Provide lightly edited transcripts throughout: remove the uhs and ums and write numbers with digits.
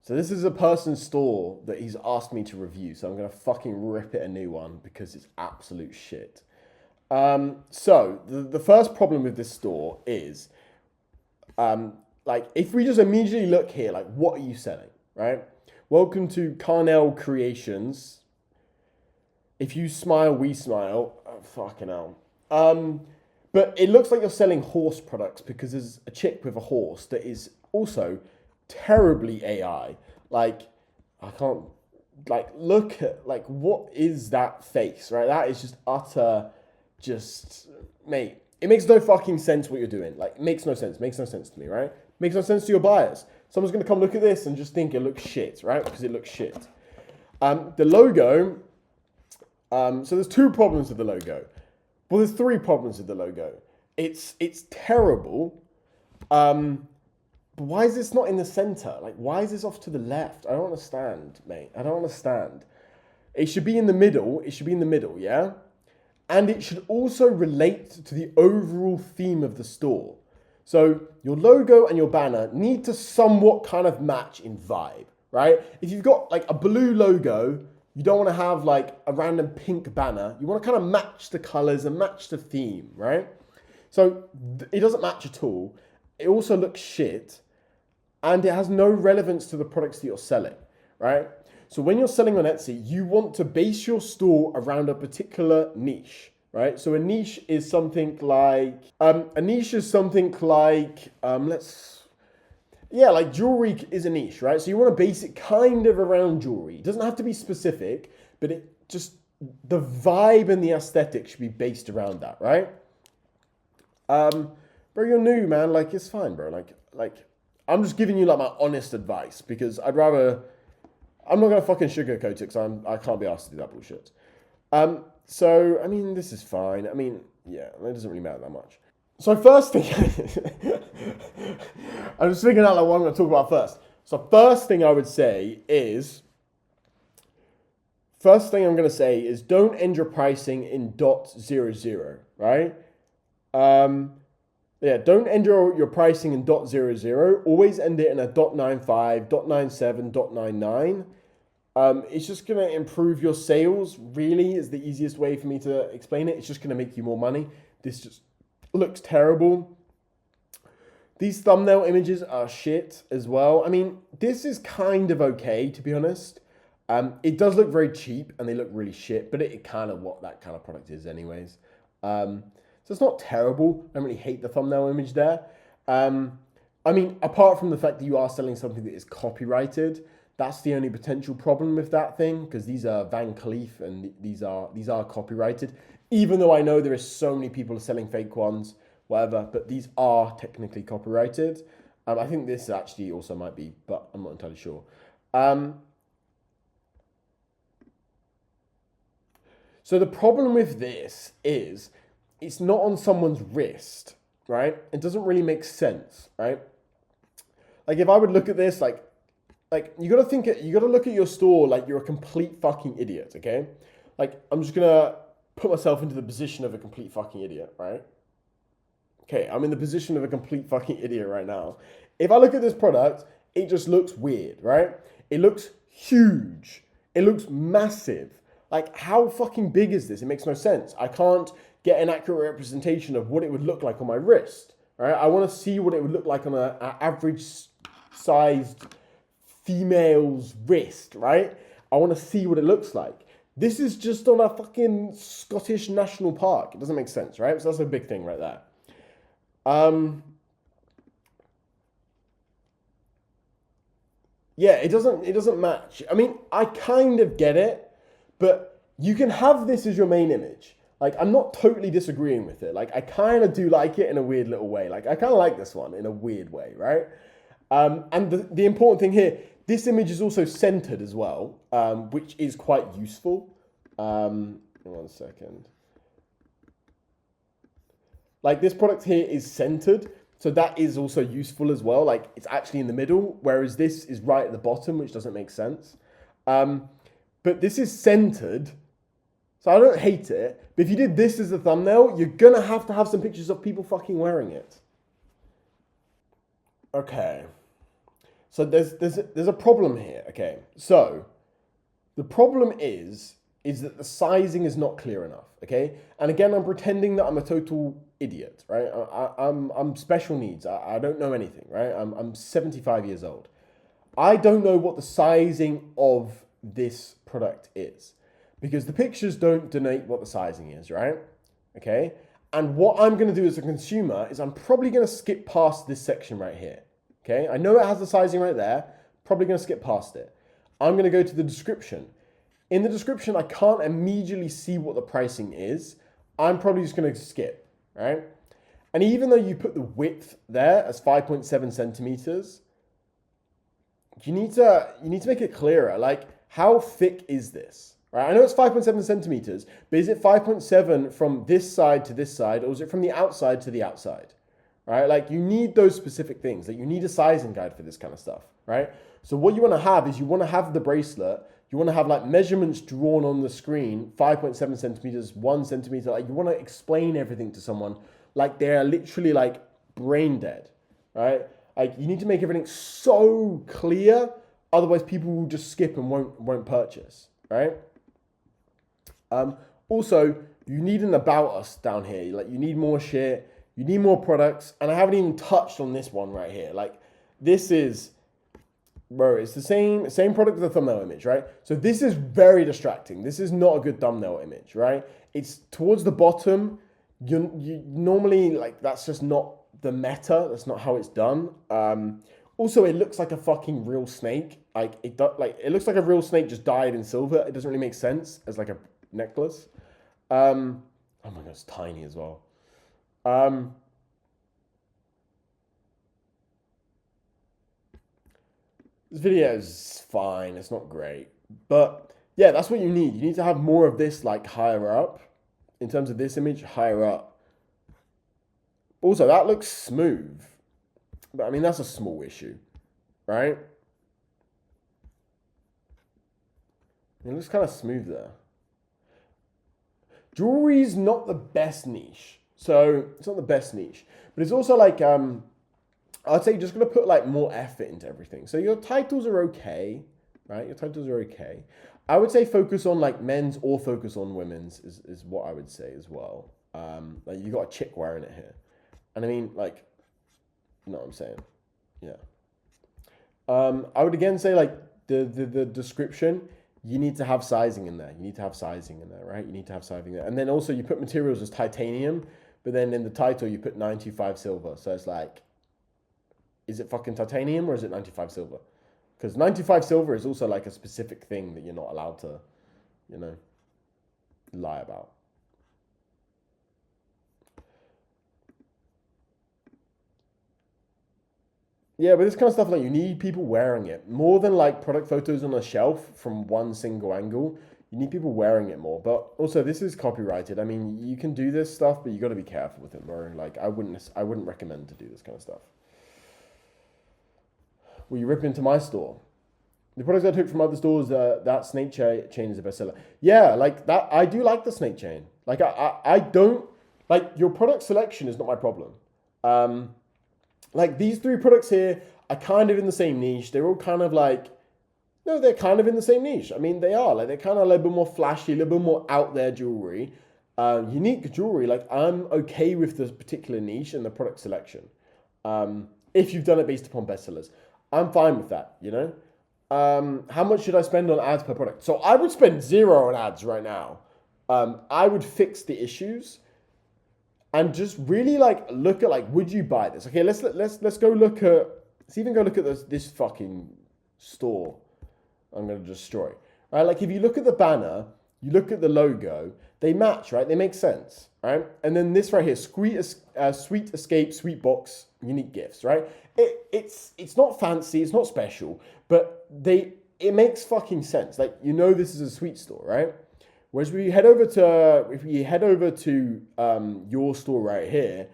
So this is a person's store that he's asked me to review. So I'm going to fucking rip it a new one because it's absolute shit. So the first problem with this store is, like, if we just immediately look here, like, what are you selling, right? Welcome to Carnell Creations. If you smile, we smile. Oh, fucking hell. But it looks like you're selling horse products because there's a chick with a horse that is also terribly AI. Like, I can't, like, look at, like, what is that face, right? That is just utter, mate, it makes no fucking sense what you're doing. Like, it makes no sense. Makes no sense to me, right? Makes no sense to your buyers. Someone's going to come look at this and just think it looks shit, right? Because it looks shit. The logo, so there's two problems with the logo. Well, there's three problems with the logo. It's terrible. But why is this not in the center? Like, why is this off to the left? I don't understand, mate. I don't understand. It should be in the middle. It should be in the middle, yeah? And it should also relate to the overall theme of the store. So your logo and your banner need to somewhat kind of match in vibe, right? If you've got like a blue logo, you don't want to have like a random pink banner. You want to kind of match the colors and match the theme, right? So it doesn't match at all. It also looks shit and it has no relevance to the products that you're selling, right? So when you're selling on Etsy, you want to base your store around a particular niche, right? So a niche is something like, like jewelry is a niche, right? So you want to base it kind of around jewelry. It doesn't have to be specific, but the vibe and the aesthetic should be based around that, right? Bro, you're new, man. Like, it's fine, bro. Like, I'm just giving you like my honest advice because I'm not going to fucking sugarcoat it because I can't be asked to do that bullshit. So, I mean, this is fine. I mean, yeah, it doesn't really matter that much. So first thing, I'm just figuring out like what I'm going to talk about first. So first thing I'm going to say is don't end your pricing in .00, right? Don't end your pricing in .00. Always end it in a .95, .97, .99. It's just going to improve your sales, really, is the easiest way for me to explain it. It's just going to make you more money. This just looks terrible. These thumbnail images are shit as well. I mean, this is kind of okay, to be honest. It does look very cheap and they look really shit, but it kind of what that kind of product is anyways. So it's not terrible. I don't really hate the thumbnail image there. I mean, apart from the fact that you are selling something that is copyrighted, that's the only potential problem with that thing, because these are Van Cleef and these are copyrighted. Even though I know there is so many people selling fake ones, whatever, but these are technically copyrighted. I think this actually also might be, but I'm not entirely sure. So the problem with this is it's not on someone's wrist, right? It doesn't really make sense, right? Like if I would look at this, like you gotta look at your store like you're a complete fucking idiot, okay? Like I'm just gonna put myself into the position of a complete fucking idiot, right? Okay, I'm in the position of a complete fucking idiot right now. If I look at this product, it just looks weird, right? It looks huge. It looks massive. Like, how fucking big is this? It makes no sense. I can't get an accurate representation of what it would look like on my wrist, right? I want to see what it would look like on an average sized female's wrist, right? I want to see what it looks like. This is just on a fucking Scottish national park. It doesn't make sense, right? So that's a big thing right there. Yeah, it doesn't match. I mean, I kind of get it, but you can have this as your main image. Like, I'm not totally disagreeing with it. Like, I kind of do like it in a weird little way. Like, I kind of like this one in a weird way, right? And the important thing here, this image is also centered as well, which is quite useful. 1 second. Like, this product here is centered, so that is also useful as well. Like, it's actually in the middle, whereas this is right at the bottom, which doesn't make sense. But this is centered, so I don't hate it. But if you did this as a thumbnail, you're going to have some pictures of people fucking wearing it. Okay. So there's a problem here. Okay, so the problem is that the sizing is not clear enough. Okay, and again, I'm pretending that I'm a total idiot, right? I'm special needs. I don't know anything, right? I'm 75 years old. I don't know what the sizing of this product is because the pictures don't denote what the sizing is, right? Okay. And what I'm going to do as a consumer is I'm probably going to skip past this section right here. Okay. I know it has the sizing right there. Probably going to skip past it. I'm going to go to the description. In the description, I can't immediately see what the pricing is. I'm probably just going to skip, right? And even though you put the width there as 5.7 centimeters, you need to make it clearer. Like, how thick is this? Right? I know it's 5.7 centimeters, but is it 5.7 from this side to this side, or is it from the outside to the outside? Right? Like, you need those specific things. Like, you need a sizing guide for this kind of stuff, right? So what you want to have is you want to have the bracelet. You want to have like measurements drawn on the screen, 5.7 centimeters, 1 centimeter. Like, you want to explain everything to someone like they're literally like brain dead, right? Like, you need to make everything so clear, otherwise people will just skip and won't purchase, right? Also, you need an about us down here. Like, you need more shit, you need more products, and I haven't even touched on this one right here. Like, this is, bro, it's the same product with the thumbnail image, right? So this is very distracting. This is not a good thumbnail image, right? It's towards the bottom. You normally, like, that's just not the meta. That's not how it's done. Also, it looks like a fucking real snake. Like, it looks like a real snake just dyed in silver. It doesn't really make sense as like a necklace. Oh my god, it's tiny as well. This video is fine. It's not great, but yeah, that's what you need. You need to have more of this like higher up. In terms of this image, higher up. Also, that looks smooth. But I mean, that's a small issue, right? It looks kind of smooth there. Jewelry's not the best niche. So, it's not the best niche. But it's also like, I'd say you're just going to put like more effort into everything. So your titles are okay, right? Your titles are okay. I would say focus on like men's or focus on women's is what I would say as well. Like, you got a chick wearing it here. And I mean, like, you know what I'm saying? Yeah. I would again say like the description, you need to have sizing in there. You need to have sizing in there, right? You need to have sizing there. And then also you put materials as titanium, but then in the title you put 925 silver. So it's like, is it fucking titanium or is it 95 silver? Because 95 silver is also like a specific thing that you're not allowed to, you know, lie about. Yeah, but this kind of stuff, like, you need people wearing it. More than like product photos on a shelf from one single angle. You need people wearing it more. But also, this is copyrighted. I mean, you can do this stuff, but you got to be careful with it, bro. Like, I wouldn't recommend to do this kind of stuff. Will you rip into my store? The products I took from other stores, that snake chain is a bestseller. Yeah, like that. I do like the snake chain. Like, I don't, like, your product selection is not my problem. Like, these 3 products here are kind of in the same niche. They're all kind of like, no, they're kind of in the same niche. I mean, they are. Like, they're kind of a little bit more flashy, a little bit more out there jewelry. Unique jewelry. Like, I'm okay with this particular niche and the product selection. If you've done it based upon bestsellers. I'm fine with that, you know? How much should I spend on ads per product? So I would spend 0 on ads right now. I would fix the issues and just really like look at like, would you buy this? Okay, let's go look at, let's even go look at this fucking store I'm going to destroy. Right? Like, if you look at the banner, you look at the logo, they match, right? They make sense, right? And then this right here, Sweet Escape, Sweet Box, Unique Gifts, right? It's not fancy, it's not special, but it makes fucking sense. Like, you know, this is a sweet store, right? Whereas if we head over to your store right here,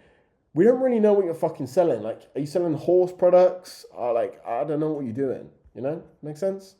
we don't really know what you're fucking selling. Like, are you selling horse products? Like, I don't know what you're doing. You know, make sense?